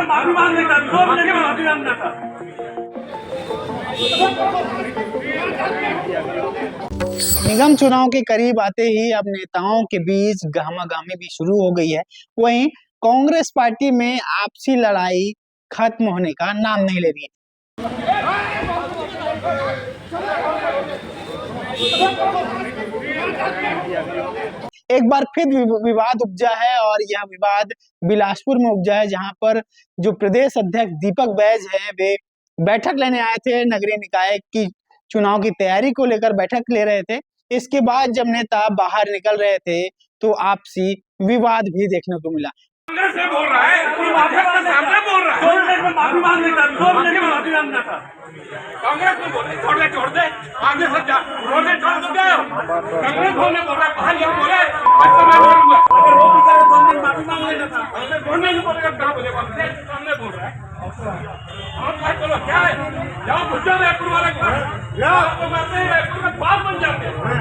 माफी मांगने का 2 मिनट में माफी मांगना था। निगम चुनाव के करीब आते ही अब नेताओं के बीच गहमागहमी भी शुरू हो गई है। वहीं कांग्रेस पार्टी में आपसी लड़ाई खत्म होने का नाम नहीं ले रही है। एक बार फिर विवाद उपजा है और यह विवाद बिलासपुर में उपजा है, जहां पर जो प्रदेश अध्यक्ष दीपक बैज है वे बैठक लेने आए थे। नगरीय निकाय की चुनाव की तैयारी को लेकर बैठक ले रहे थे। इसके बाद जब नेता बाहर निकल रहे थे तो आपसी विवाद भी देखने को मिला। कांग्रेस से बोल रहा है, सामने बोल रहा है, 2 मिनट में माफी मांगने का 2 मिनट में माफी मांगना था। कांग्रेस को बोले छोड़ दे आगे सब जा छोड़ दे कांग्रेस बोलने बोल रहा है, बाहर ये बोले मैं बोलूंगा, अगर वो भी करे 2 मिनट माफी मांग लेना था। हमें बोलने नहीं बोलेगा, कहाँ बोले सामने बोल रहा है। और भाई चलो क्या है, जाओ घुस जाओ रायपुर वाले के पास, या तो कहते हैं रायपुर में बात बन जाते हैं,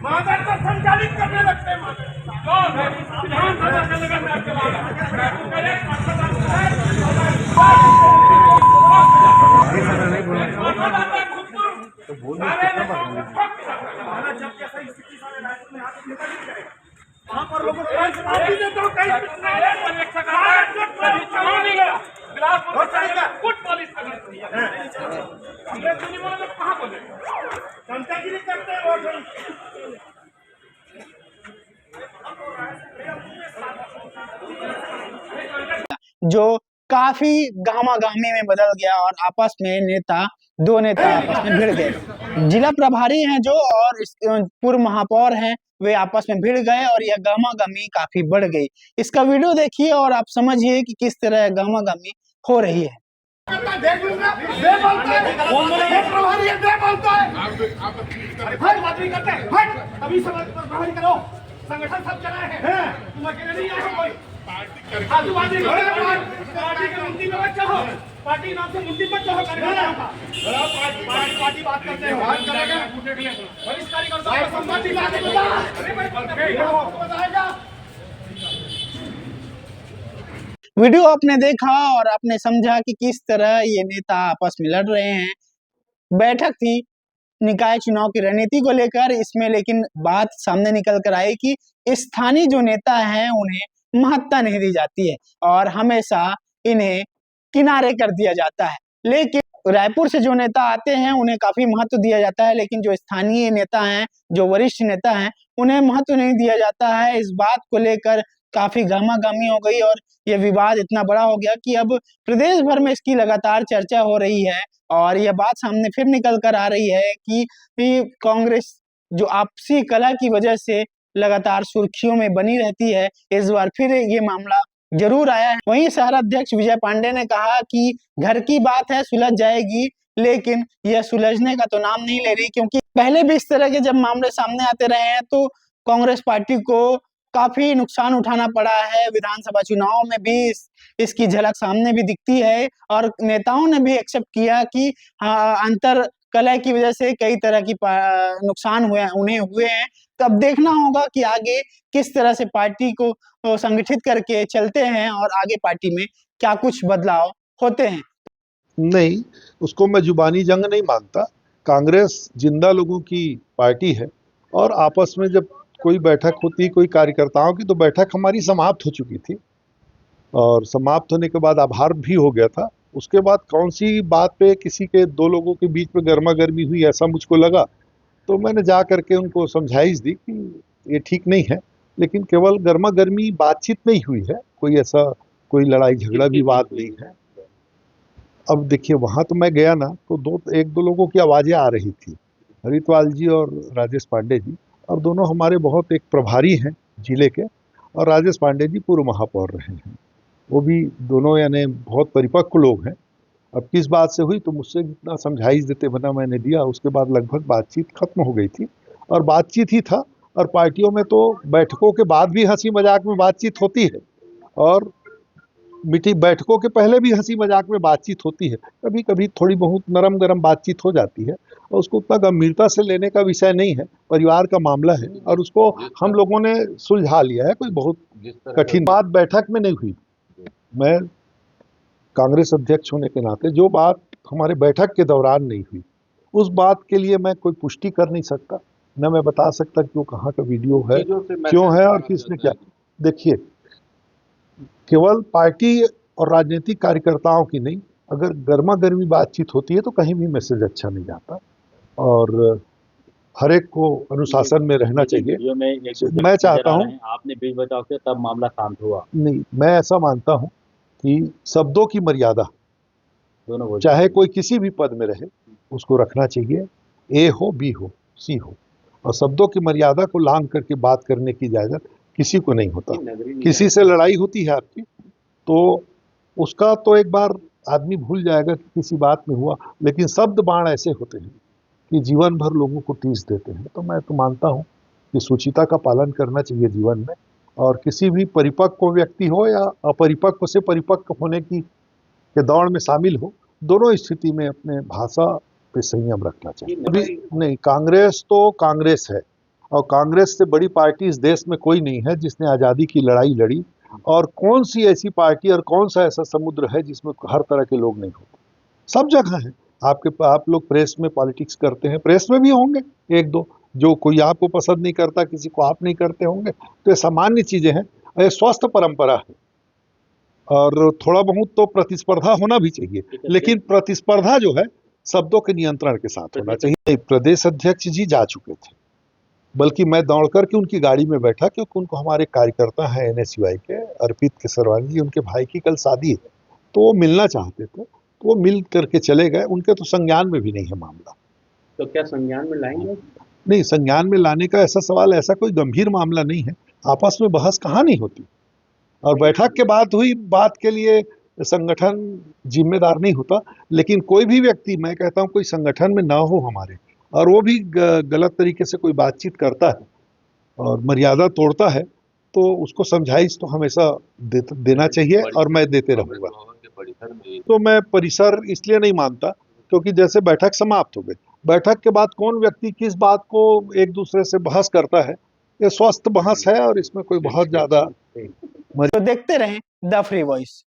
मादर को संचालित करने लगते हैं। विधानसभा से लेकर रायपुर का वहाँ पर लोगों कुछ पॉलिस कहाँ बोले जनतागिरी करते हैं वो जो काफी गहमागहमी में बदल गया और आपस में दो नेता आपस में भिड़ गए। जिला प्रभारी हैं जो और पूर्व महापौर हैं वे आपस में भिड़ गए और यह गहमागहमी काफी बढ़ गई। इसका वीडियो देखिए और आप समझिए कि किस तरह गहमागहमी हो रही है। संगठन सब चलाए हैं, तुम अकेले नहीं आए हो। कोई पार्टी के मुंडी में मत चाहो, पार्टी नाम से मुंडी मत चाहो। पार्टी बात करते हैं, बात करेगा वरिष्ठ कार्यकर्ता संपादक बताएगा। वीडियो आपने देखा और आपने समझा कि किस तरह ये नेता आपस में लड़ रहे हैं। बैठक थी निकाय चुनाव की रणनीति को लेकर, इसमें लेकिन बात सामने निकल कर आई कि स्थानीय जो नेता हैं उन्हें महत्ता नहीं दी जाती है और हमेशा इन्हें किनारे कर दिया जाता है। लेकिन रायपुर से जो नेता आते हैं उन्हें काफी महत्व दिया जाता है, लेकिन जो स्थानीय नेता हैं, जो वरिष्ठ नेता हैं, उन्हें महत्व नहीं दिया जाता है। इस बात को लेकर काफी गहमागहमी हो गई और यह विवाद इतना बड़ा हो गया कि अब प्रदेश भर में इसकी लगातार चर्चा हो रही है और यह बात सामने फिर निकल कर आ रही है कि कांग्रेस जो आपसी कलह की वजह से लगातार सुर्खियों में बनी रहती है, इस बार फिर ये मामला जरूर आया है। वहीं शहर अध्यक्ष विजय पांडे ने कहा कि घर की बात है, सुलझ जाएगी, लेकिन यह सुलझने का तो नाम नहीं ले रही, क्योंकि पहले भी इस तरह के जब मामले सामने आते रहे हैं तो कांग्रेस पार्टी को काफी नुकसान उठाना पड़ा है। विधानसभा चुनाव में भी इसकी झलक सामने भी दिखती है और नेताओं ने भी एक्सेप्ट किया कि अंतर कलह की वजह से कई तरह की नुकसान उन्हें हुए हैं। तो अब देखना होगा कि आगे किस तरह से पार्टी को संगठित करके चलते हैं और आगे पार्टी में क्या कुछ बदलाव होते हैं। नहीं, उसको मैं जुबानी जंग नहीं मानता। कांग्रेस जिंदा लोगों की पार्टी है और आपस में जब कोई बैठक होती, कोई कार्यकर्ताओं की, तो बैठक हमारी समाप्त हो चुकी थी और समाप्त होने के बाद आभार भी हो गया था। उसके बाद कौन सी बात पे किसी के दो लोगों के बीच में गर्मा गर्मी हुई ऐसा मुझको लगा, तो मैंने जा करके उनको समझाइश दी कि ये ठीक नहीं है। लेकिन केवल गर्मा गर्मी बातचीत नहीं हुई है, कोई ऐसा कोई लड़ाई झगड़ा विवाद नहीं है। अब देखिए, वहाँ तो मैं गया ना, तो एक दो लोगों की आवाज़ें आ रही थी, हरिद्वाल जी और राजेश पांडे जी, और दोनों हमारे बहुत एक प्रभारी हैं जिले के, और राजेश पांडे जी पूर्व महापौर रहे हैं, वो भी दोनों यानी बहुत परिपक्व लोग हैं। अब किस बात से हुई तो मुझसे जितना समझाइश देते बना मैंने दिया, उसके बाद लगभग बातचीत खत्म हो गई थी। और बातचीत ही था, और पार्टियों में तो बैठकों के बाद भी हंसी मजाक में बातचीत होती है और मीटिंग बैठकों के पहले भी हंसी मजाक में बातचीत होती है। कभी कभी थोड़ी बहुत नरम गरम बातचीत हो जाती है और उसको उतना गंभीरता से लेने का विषय नहीं है, परिवार का मामला है और उसको हम लोगों ने सुलझा लिया है। कोई बहुत कठिन बात बैठक में नहीं हुई। मैं कांग्रेस अध्यक्ष होने के नाते जो बात हमारे बैठक के दौरान नहीं हुई, उस बात के लिए मैं कोई पुष्टि कर नहीं सकता, न मैं बता सकता कि वो कहाँ का वीडियो है, क्यों है और किसने क्या। देखिए, केवल पार्टी और राजनीतिक कार्यकर्ताओं की नहीं, अगर गर्मा गर्मी बातचीत होती है तो कहीं भी मैसेज अच्छा नहीं जाता और हर एक को अनुशासन में रहना चाहिए। मैं चाहता हूं, आपने बीच बचाव किया तब मामला शांत हुआ। नहीं, मैं ऐसा मानता हूं कि शब्दों की मर्यादा, दोनों चाहे कोई किसी भी पद में रहे, उसको रखना चाहिए। ए हो, बी हो, सी हो, और शब्दों की मर्यादा को लांघ करके बात करने की इजाजत किसी को नहीं होता। किसी से लड़ाई होती है आपकी तो उसका तो एक बार आदमी भूल जाएगा कि किसी बात में हुआ, लेकिन शब्द बाण ऐसे होते हैं कि जीवन भर लोगों को टीस देते हैं। तो मैं तो मानता हूं कि शुचिता का पालन करना चाहिए जीवन में, और किसी भी परिपक्व व्यक्ति हो या अपरिपक्व से परिपक्व होने की के दौड़ में शामिल हो, दोनों स्थिति में अपने भाषा पे संयम रखना चाहिए। अभी नहीं, कांग्रेस तो कांग्रेस है और कांग्रेस से बड़ी पार्टी इस देश में कोई नहीं है जिसने आज़ादी की लड़ाई लड़ी। और कौन सी ऐसी पार्टी और कौन सा ऐसा समुद्र है जिसमें हर तरह के लोग नहीं होते? सब जगह है। आप लोग प्रेस में पॉलिटिक्स करते हैं, प्रेस में भी होंगे एक दो, जो कोई आपको पसंद नहीं करता, किसी को आप नहीं करते होंगे, तो ये सामान्य चीजें हैं, ये स्वस्थ परंपरा है और थोड़ा बहुत तो प्रतिस्पर्धा होना भी चाहिए, लेकिन प्रतिस्पर्धा जो है शब्दों के नियंत्रण के साथ होना चाहिए। प्रदेश अध्यक्ष जी जा चुके थे, बल्कि मैं दौड़ करके उनकी गाड़ी में बैठा, क्योंकि उनको हमारे कार्यकर्ता हैं एनएसयूआई के अर्पित केसरवानी जी, उनके भाई की कल शादी है, तो वो मिलना चाहते थे, तो वो मिल करके चले गए। उनके तो संज्ञान में भी नहीं है मामला। तो क्या संज्ञान में लाएंगे? नहीं, संज्ञान में लाने का ऐसा सवाल, ऐसा कोई गंभीर मामला नहीं है। आपस में बहस कहाँ नहीं होती, और बैठक के बाद हुई बात के लिए संगठन जिम्मेदार नहीं होता। लेकिन कोई भी व्यक्ति, मैं कहता हूँ, कोई संगठन में ना हो हमारे, और वो भी गलत तरीके से कोई बातचीत करता है और मर्यादा तोड़ता है, तो उसको समझाइश तो हमेशा देना चाहिए और मैं देते रहूंगा। तो मैं परिसर इसलिए नहीं मानता क्योंकि जैसे बैठक समाप्त हो गई, बैठक के बाद कौन व्यक्ति किस बात को एक दूसरे से बहस करता है, ये स्वस्थ बहस है और इसमें कोई बहुत ज्यादा। तो देखते रहें द फ्री वॉइस।